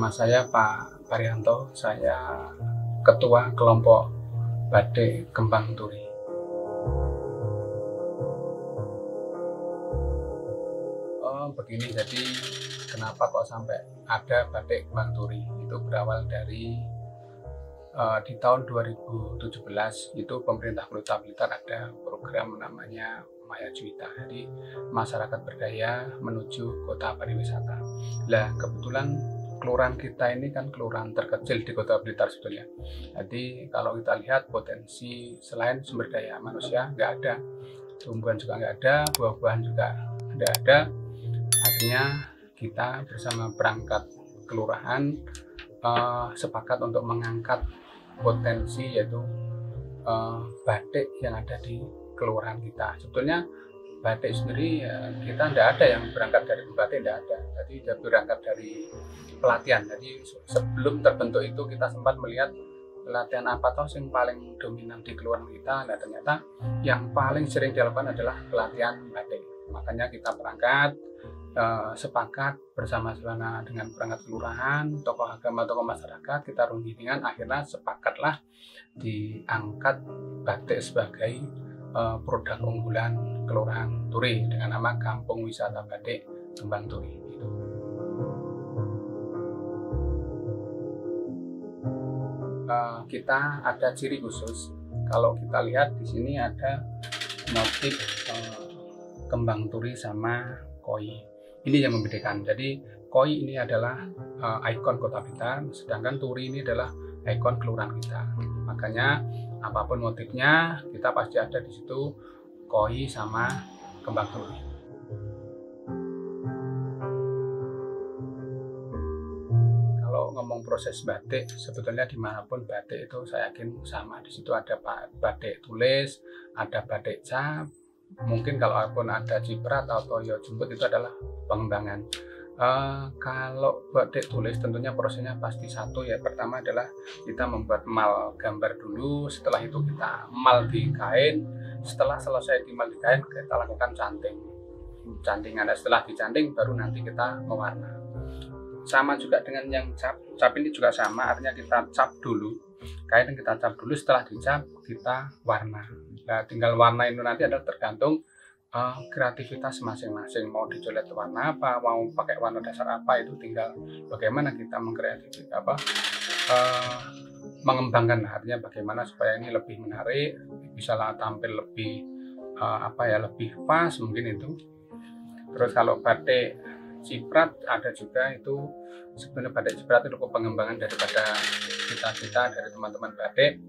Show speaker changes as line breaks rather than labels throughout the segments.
Nama saya Pak Parianto, saya Ketua Kelompok Batik Kembang Turi. Begini, jadi kenapa kok sampai ada batik Kembang Turi? Itu berawal dari di tahun 2017 itu pemerintah Kota Blitar ada program namanya Maya Juwita, jadi masyarakat berdaya menuju kota pariwisata. Nah, kebetulan kelurahan kita ini kan kelurahan terkecil di Kota Blitar sebetulnya. Jadi kalau kita lihat potensi selain sumber daya manusia nggak ada, tumbuhan juga nggak ada, buah-buahan juga nggak ada. Akhirnya kita bersama perangkat kelurahan sepakat untuk mengangkat potensi, yaitu batik yang ada di kelurahan kita. Sebetulnya batik sendiri kita tidak ada yang berangkat dari batik, tidak ada. Jadi berangkat dari pelatihan. Jadi sebelum terbentuk itu kita sempat melihat pelatihan apa toh yang paling dominan di kelurahan kita. Nah, ternyata yang paling sering dilakukan adalah pelatihan batik. Makanya kita berangkat sepakat bersama-sama dengan perangkat kelurahan, tokoh agama, tokoh masyarakat, kita rundingan, akhirnya sepakatlah diangkat batik sebagai produk unggulan Kelurahan Turi dengan nama Kampung Wisata Batik Kembang Turi. Kita ada ciri khusus. Kalau kita lihat di sini ada motif kembang turi sama koi. Ini yang membedakan. Jadi koi ini adalah ikon Kota Blitar, sedangkan turi ini adalah ikon kelurahan kita. Makanya apapun motifnya kita pasti ada di situ koi sama kembang turi. Kalau ngomong proses batik, sebetulnya dimanapun batik itu saya yakin sama. Di situ ada batik tulis, ada batik cap. Mungkin kalaupun ada ciprat atau ya jumput, itu adalah pengembangan. Kalau batik tulis tentunya prosesnya pasti satu, ya pertama adalah kita membuat mal gambar dulu, setelah itu kita mal di kain, setelah selesai di mal di kain kita lakukan cantingan. Setelah dicanting baru nanti kita mewarna. Sama juga dengan yang cap ini juga sama, artinya kita cap dulu kain, kita cap dulu, setelah dicap kita warna. Nah, tinggal warna itu nanti adalah tergantung kreativitas masing-masing, mau dicoret warna apa, mau pakai warna dasar apa, itu tinggal bagaimana kita mengembangkan, artinya bagaimana supaya ini lebih menarik, bisa tampil lebih lebih pas mungkin itu. Terus kalau batik ciprat ada juga, itu sebenarnya batik ciprat itu pengembangan daripada kita dari teman-teman batik.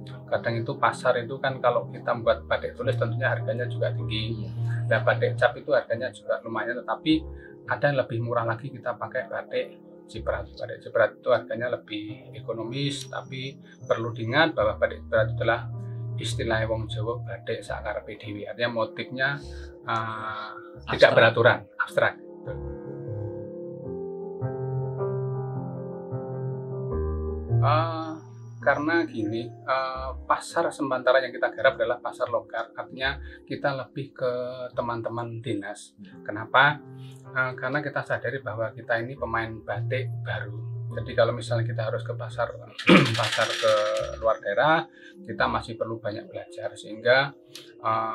Kadang itu pasar itu kan kalau kita membuat batik tulis tentunya harganya juga tinggi. Nah, batik cap itu harganya juga lumayan, tetapi ada yang lebih murah lagi, kita pakai batik ciprat. Batik ciprat itu harganya lebih ekonomis, tapi perlu diingat bahwa batik ciprat adalah istilah wong Jawa batik sakarepe dhewe. Artinya motifnya tidak beraturan, abstrak. Karena gini, pasar sementara yang kita garap adalah pasar lokal, artinya kita lebih ke teman-teman dinas. Kenapa? Karena kita sadari bahwa kita ini pemain batik baru. Jadi kalau misalnya kita harus ke pasar pasar ke luar daerah, kita masih perlu banyak belajar, sehingga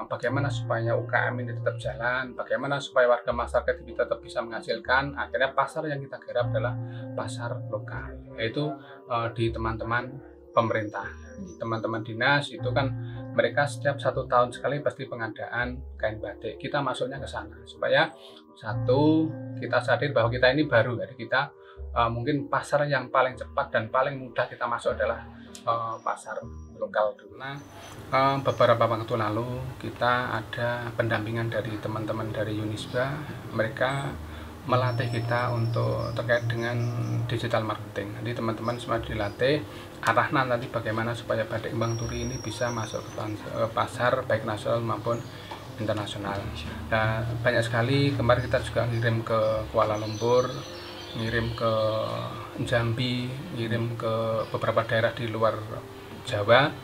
bagaimana supaya UKM ini tetap jalan, bagaimana supaya warga masyarakat ini tetap bisa menghasilkan. Akhirnya pasar yang kita garap adalah pasar lokal, yaitu di teman-teman pemerintah, teman-teman dinas itu kan mereka setiap 1 tahun sekali pasti pengadaan kain batik. Kita masuknya ke sana supaya satu, kita sadar bahwa kita ini baru, jadi kita mungkin pasar yang paling cepat dan paling mudah kita masuk adalah pasar lokal. Nah, beberapa waktu lalu kita ada pendampingan dari teman-teman dari Unisba, mereka melatih kita untuk terkait dengan digital marketing. Jadi teman-teman semua dilatih arahnya nanti bagaimana supaya batik Kembang Turi ini bisa masuk ke pasar baik nasional maupun internasional. Nah, banyak sekali kemarin kita juga ngirim ke Kuala Lumpur, ngirim ke Jambi, ngirim ke beberapa daerah di luar Jawa.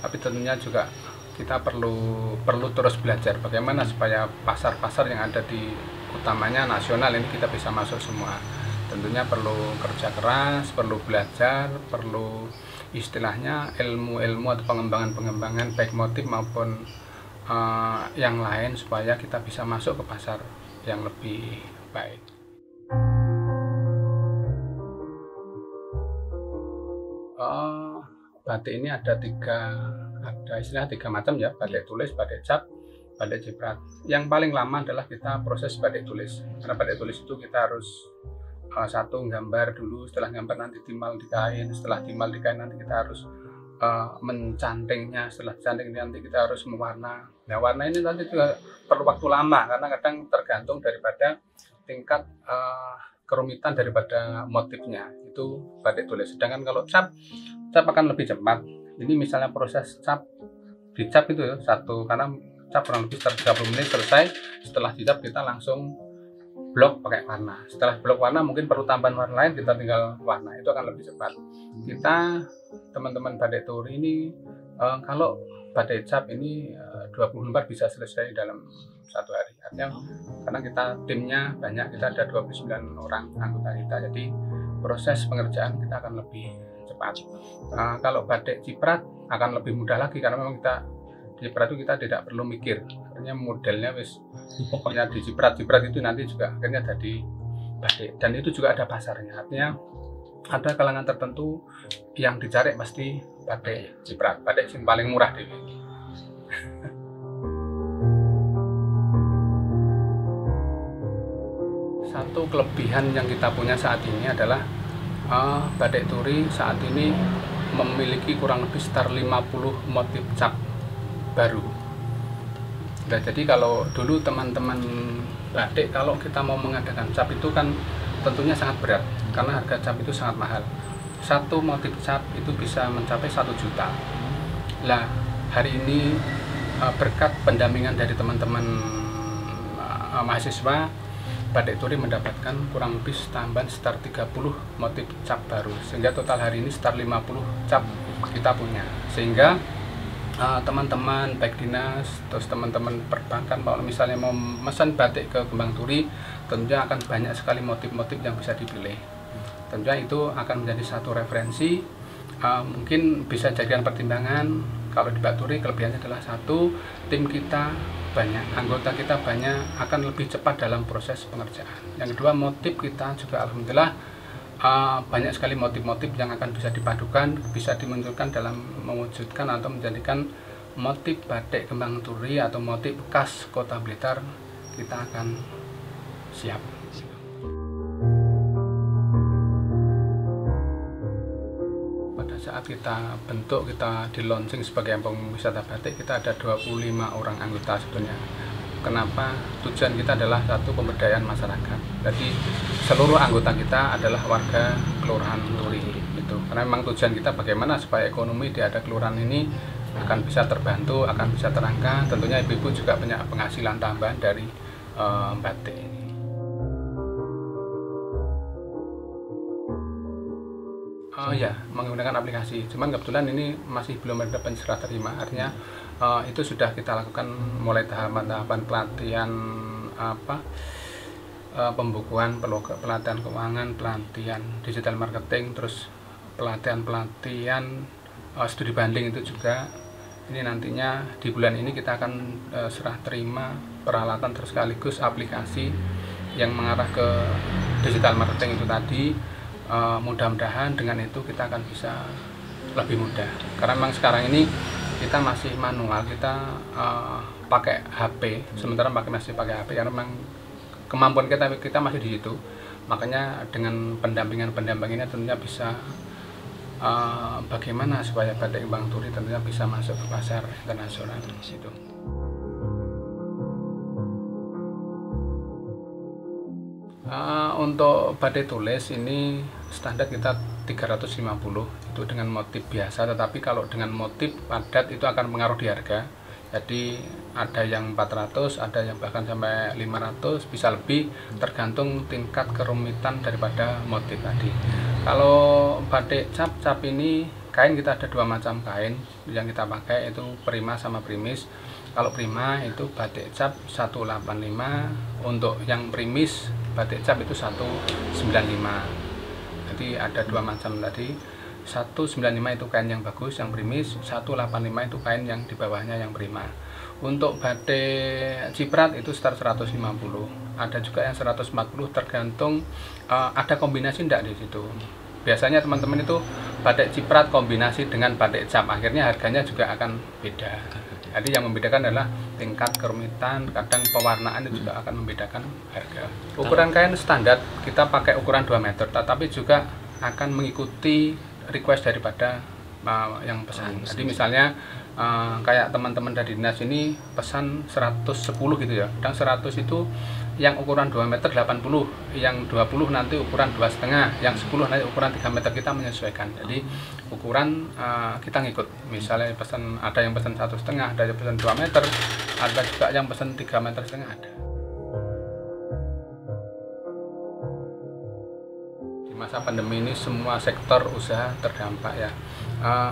Tapi tentunya juga kita perlu terus belajar bagaimana supaya pasar-pasar yang ada di utamanya nasional ini kita bisa masuk semua. Tentunya perlu kerja keras, perlu belajar, perlu istilahnya ilmu-ilmu atau pengembangan-pengembangan baik motif maupun yang lain supaya kita bisa masuk ke pasar yang lebih baik. Batik ini ada istilah tiga macam ya, batik tulis, batik cap, batik ciprat. Yang paling lama adalah kita proses batik tulis. Karena batik tulis itu kita harus satu gambar dulu, setelah gambar nanti timbal di kain, setelah timbal di kain nanti kita harus mencantingnya, setelah canting nanti kita harus mewarna. Nah, warna ini nanti juga perlu waktu lama karena kadang tergantung daripada tingkat kerumitan daripada motifnya. Itu batik tulis. Sedangkan kalau cap akan lebih cepat. Ini misalnya proses dicap itu ya, karena cap kurang lebih 30 menit selesai. Setelah dicap kita langsung blok pakai warna. Setelah blok warna mungkin perlu tambahan warna lain, kita tinggal warna, itu akan lebih cepat. Kita teman-teman batik turi ini kalau batik cap ini 20 lembar bisa selesai dalam satu hari. Artinya karena kita timnya banyak, kita ada 29 orang anggota kita, jadi proses pengerjaan kita akan lebih cepat. Kalau batik ciprat akan lebih mudah lagi karena memang ciprat itu kita tidak perlu mikir, artinya modelnya pokoknya di ciprat itu nanti juga akhirnya jadi batik, dan itu juga ada pasarnya. Artinya ada kalangan tertentu yang dicari pasti batik ciprat, batik yang paling murah deh. Satu kelebihan yang kita punya saat ini adalah batik turi saat ini memiliki kurang lebih sekitar 50 motif cap baru. Nah, jadi kalau dulu teman-teman batik kalau kita mau mengadakan cap itu kan tentunya sangat berat karena harga cap itu sangat mahal. Satu motif cap itu bisa mencapai 1 juta. Nah, hari ini berkat pendampingan dari teman-teman mahasiswa, batik turi mendapatkan kurang lebih tambahan sekitar 30 motif cap baru, sehingga total hari ini sekitar 50 cap kita punya. Sehingga teman-teman baik dinas, terus teman-teman perbankan kalau misalnya mau memesan batik ke Kembang Turi, tentunya akan banyak sekali motif-motif yang bisa dipilih. Tentunya itu akan menjadi satu referensi, mungkin bisa jadikan pertimbangan. Kalau di Batik Turi kelebihannya adalah satu, tim kita banyak, anggota kita banyak, akan lebih cepat dalam proses pengerjaan. Yang kedua, motif kita juga alhamdulillah banyak sekali motif-motif yang akan bisa dipadukan, bisa dimunculkan dalam mewujudkan atau menjadikan motif batik Kembang Turi atau motif khas Kota Blitar. Kita akan siap. Pada saat kita bentuk, kita di launching sebagai Kampung Wisata Batik, kita ada 25 orang anggota sebetulnya. Kenapa? Tujuan kita adalah satu, pemberdayaan masyarakat. Jadi seluruh anggota kita adalah warga Kelurahan Turi itu. Karena memang tujuan kita bagaimana supaya ekonomi di ada kelurahan ini akan bisa terbantu, akan bisa terangkat. Tentunya ibu-ibu juga punya penghasilan tambahan dari batik ini. Ya, menggunakan aplikasi. Cuman kebetulan ini masih belum ada serah terima. Artinya itu sudah kita lakukan mulai tahapan-tahapan pelatihan pembukuan, pelatihan keuangan, pelatihan digital marketing, terus pelatihan studi banding itu juga. Ini nantinya di bulan ini kita akan serah terima peralatan terus sekaligus aplikasi yang mengarah ke digital marketing itu tadi. Mudah-mudahan dengan itu kita akan bisa lebih mudah, karena memang sekarang ini kita masih manual, kita pakai HP, sementara masih pakai HP karena memang kemampuan kita masih di situ. Makanya dengan pendampingan tentunya bisa bagaimana supaya batik Kembang Turi tentunya bisa masuk ke pasar internasional di situ. Untuk batik tulis ini standar kita 350 itu dengan motif biasa, tetapi kalau dengan motif padat itu akan mengaruh di harga. Jadi ada yang 400, ada yang bahkan sampai 500, bisa lebih tergantung tingkat kerumitan daripada motif tadi. Kalau batik cap ini kain kita ada 2 macam kain yang kita pakai, itu prima sama primis. Kalau prima itu batik cap 185, untuk yang primis batik cap itu 195. Jadi ada dua macam tadi. 195 itu kain yang bagus, yang primis. 185 itu kain yang di bawahnya yang prima. Untuk batik ciprat itu sekitar 150. Ada juga yang 140, tergantung ada kombinasi enggak di situ. Biasanya teman-teman itu batik ciprat kombinasi dengan batik cap, akhirnya harganya juga akan beda. Jadi yang membedakan adalah tingkat kerumitan, kadang pewarnaan itu juga akan membedakan harga. Ukuran kain standar kita pakai ukuran 2 meter, tetapi juga akan mengikuti request daripada yang pesan. Jadi misalnya kayak teman-teman dari dinas ini pesan 110 gitu ya. Dan 100 itu yang ukuran 2 meter 80, yang 20 nanti ukuran 2,5, yang 10 nanti ukuran 3 meter, kita menyesuaikan. Jadi ukuran kita ngikut. Misalnya pesan, ada yang pesan 1,5, ada yang pesan 2 meter, ada juga yang pesan 3,5 meter ada. Masa pandemi ini semua sektor usaha terdampak ya.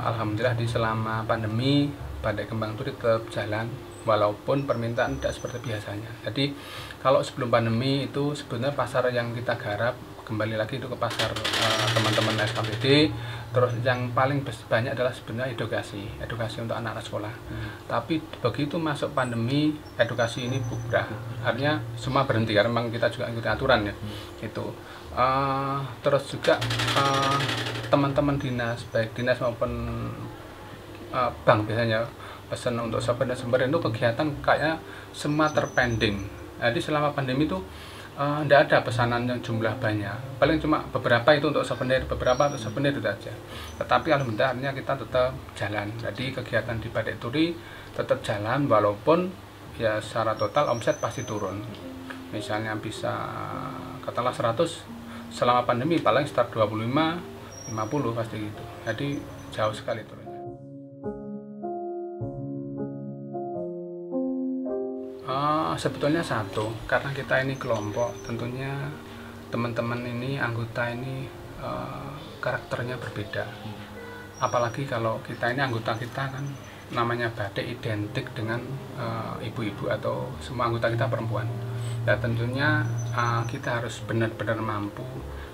Alhamdulillah di selama pandemi Batik Kembang Turi tetap jalan walaupun permintaan tidak seperti biasanya. Jadi kalau sebelum pandemi itu sebenarnya pasar yang kita garap kembali lagi itu ke pasar teman-teman SKPD. Terus yang paling banyak adalah sebenarnya edukasi untuk anak-anak sekolah. Tapi begitu masuk pandemi, edukasi ini bubrah. Artinya semua berhenti karena memang kita juga ikuti aturan ya. Itu. Terus juga teman-teman dinas, baik dinas maupun bank biasanya pesan untuk souvenir itu kegiatan kayaknya semua terpending. Jadi selama pandemi itu tidak ada pesanan yang jumlah banyak, paling cuma beberapa itu untuk souvenir, beberapa untuk souvenir itu saja. Tetapi alhamdulillah kita tetap jalan. Jadi kegiatan di Batik Turi tetap jalan walaupun ya secara total omset pasti turun. Misalnya bisa katakanlah 100, selama pandemi paling start 25, 50 pasti gitu. Jadi jauh sekali turunnya. Sebetulnya satu, karena kita ini kelompok, tentunya teman-teman ini, anggota ini karakternya berbeda. Apalagi kalau kita ini anggota kita kan namanya batik identik dengan ibu-ibu atau semua anggota kita perempuan. Ya tentunya kita harus benar-benar mampu,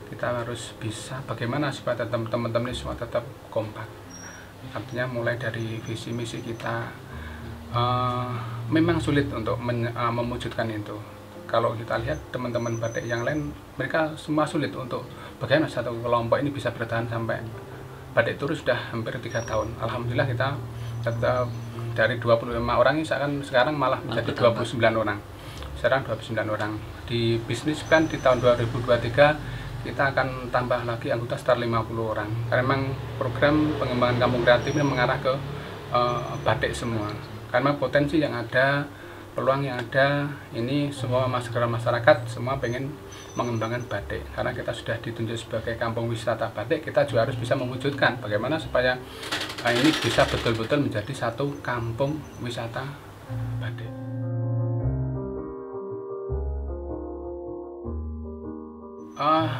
kita harus bisa bagaimana supaya teman-teman ini semua tetap kompak. Artinya mulai dari visi misi kita memang sulit untuk mewujudkan itu. Kalau kita lihat teman-teman batik yang lain, mereka semua sulit untuk bagaimana satu kelompok ini bisa bertahan sampai Batik Turi sudah hampir 3 tahun. Alhamdulillah kita tetap dari 25 orang ini sekarang malah menjadi 29 orang. Sekarang 29 orang. Di bisnis plan di tahun 2023 kita akan tambah lagi anggota sekitar 50 orang. Karena memang program pengembangan kampung kreatif ini mengarah ke batik semua. Karena potensi yang ada, peluang yang ada, ini semua masyarakat semua pengen mengembangkan batik. Karena kita sudah ditunjuk sebagai kampung wisata batik, kita juga harus bisa mewujudkan bagaimana supaya ini bisa betul-betul menjadi satu kampung wisata batik.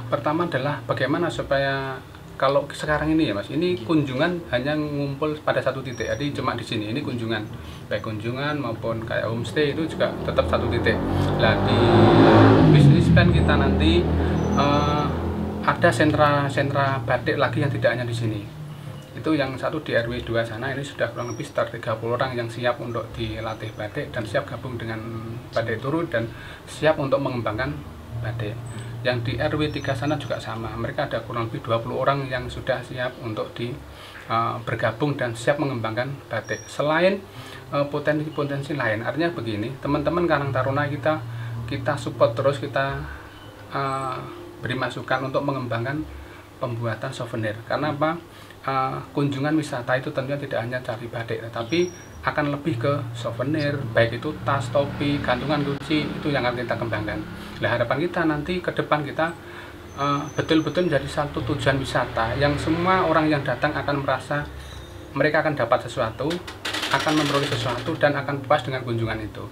Pertama adalah bagaimana supaya kalau sekarang ini ya Mas, ini kunjungan hanya ngumpul pada satu titik, jadi cuma di sini ini kunjungan, baik kunjungan maupun kayak homestay itu juga tetap satu titik. Nah di bisnis plan kita nanti ada sentra batik lagi yang tidak hanya di sini. Itu yang satu di RW 2 sana, ini sudah kurang lebih sekitar 30 orang yang siap untuk dilatih batik dan siap gabung dengan Batik Turi dan siap untuk mengembangkan batik. Yang di RW 3 sana juga sama, mereka ada kurang lebih 20 orang yang sudah siap untuk bergabung dan siap mengembangkan batik. Selain potensi-potensi lain, artinya begini, teman-teman Karang Taruna kita support terus, kita beri masukan untuk mengembangkan pembuatan souvenir. Karena apa? Kunjungan wisata itu tentunya tidak hanya cari batik, tetapi akan lebih ke souvenir, baik itu tas, topi, gantungan kunci, itu yang akan kita kembangkan. Nah harapan kita nanti ke depan kita betul-betul menjadi satu tujuan wisata yang semua orang yang datang akan merasa mereka akan dapat sesuatu, akan memperoleh sesuatu dan akan puas dengan kunjungan itu.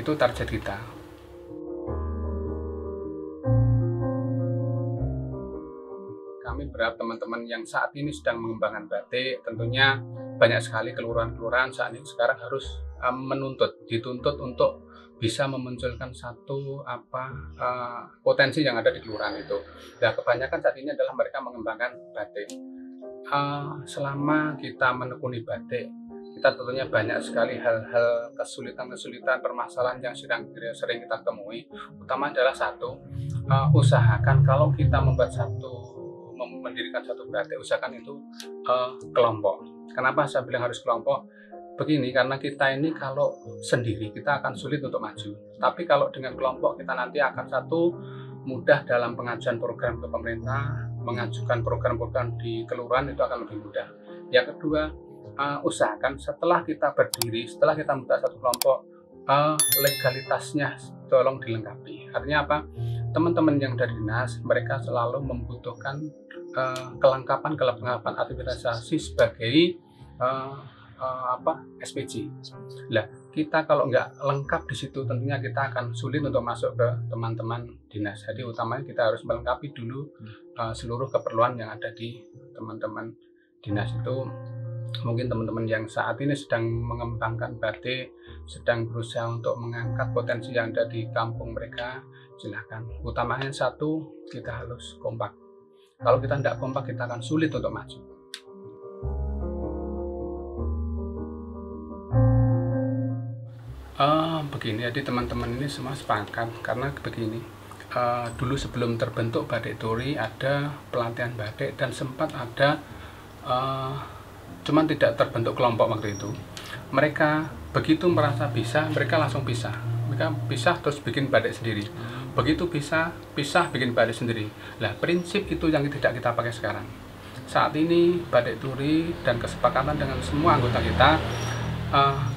Itu target kita. Kami berharap teman-teman yang saat ini sedang mengembangkan batik, tentunya banyak sekali kelurahan-kelurahan saat ini sekarang harus dituntut untuk bisa memunculkan satu potensi yang ada di kelurahan itu. Nah, kebanyakan saat ini adalah mereka mengembangkan batik. Selama kita menekuni batik, kita tentunya banyak sekali hal-hal kesulitan-kesulitan, permasalahan yang sering kita temui. Utama adalah satu, usahakan kalau kita mendirikan satu batik, usahakan itu kelompok. Kenapa saya bilang harus kelompok? Begini, karena kita ini kalau sendiri kita akan sulit untuk maju. Tapi kalau dengan kelompok kita nanti akan mudah dalam pengajuan program ke pemerintah, mengajukan program-program di kelurahan itu akan lebih mudah. Yang kedua, usahakan setelah kita berdiri, setelah kita membuat satu kelompok, legalitasnya tolong dilengkapi. Artinya apa? Teman-teman yang dari dinas, mereka selalu membutuhkan kelengkapan administrasi sebagai SPJ. Lah, kita kalau nggak lengkap di situ, tentunya kita akan sulit untuk masuk ke teman-teman dinas. Jadi utamanya kita harus melengkapi dulu seluruh keperluan yang ada di teman-teman dinas itu. Mungkin teman-teman yang saat ini sedang mengembangkan batik, sedang berusaha untuk mengangkat potensi yang ada di kampung mereka, silahkan. Utamanya satu, kita harus kompak. Kalau kita tidak kompak, kita akan sulit untuk maju. Begini, jadi teman-teman ini semua sepakat karena begini. Dulu sebelum terbentuk Batik Turi ada pelatihan batik dan sempat ada cuman tidak terbentuk kelompok waktu itu. Mereka begitu merasa bisa, mereka langsung pisah. Mereka pisah terus bikin batik sendiri. Begitu pisah bikin batik sendiri. Nah, prinsip itu yang tidak kita pakai sekarang. Saat ini Batik Turi dan kesepakatan dengan semua anggota kita,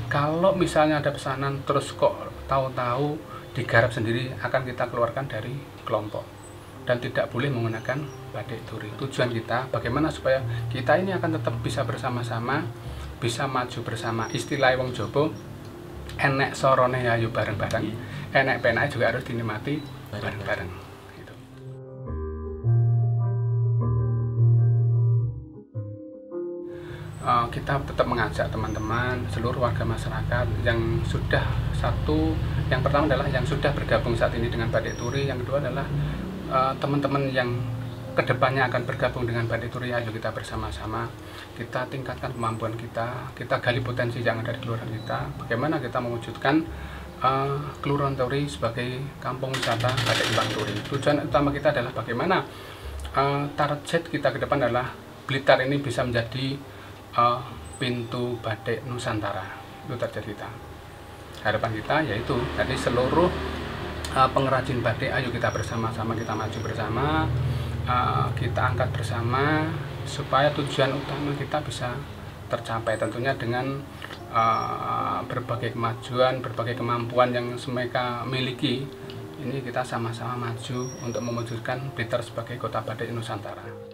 kalau misalnya ada pesanan terus kok tahu-tahu digarap sendiri, akan kita keluarkan dari kelompok dan tidak boleh menggunakan Batik Turi. Tujuan kita bagaimana supaya kita ini akan tetap bisa bersama-sama, bisa maju bersama. Istilah wong Jowo, enek sorone ayo bareng-bareng, enek penake juga harus dinikmati bareng-bareng. Gitu. Kita tetap mengajak teman-teman, seluruh warga masyarakat yang sudah yang pertama adalah yang sudah bergabung saat ini dengan Batik Turi, yang kedua adalah teman-teman yang kedepannya akan bergabung dengan Batik Turi. Ayo kita bersama-sama, kita tingkatkan kemampuan kita gali potensi yang ada di kelurahan kita, bagaimana kita mewujudkan Kelurahan Turi sebagai kampung wisata Batik Kembang Turi. Tujuan utama kita adalah bagaimana target kita ke depan adalah Blitar ini bisa menjadi pintu batik Nusantara. Itu target kita. Harapan kita yaitu jadi seluruh pengrajin batik, ayo kita bersama-sama, kita maju bersama, kita angkat bersama supaya tujuan utama kita bisa tercapai, tentunya dengan berbagai kemajuan, berbagai kemampuan yang mereka miliki. Ini kita sama-sama maju untuk mewujudkan Blitar sebagai kota batik Nusantara.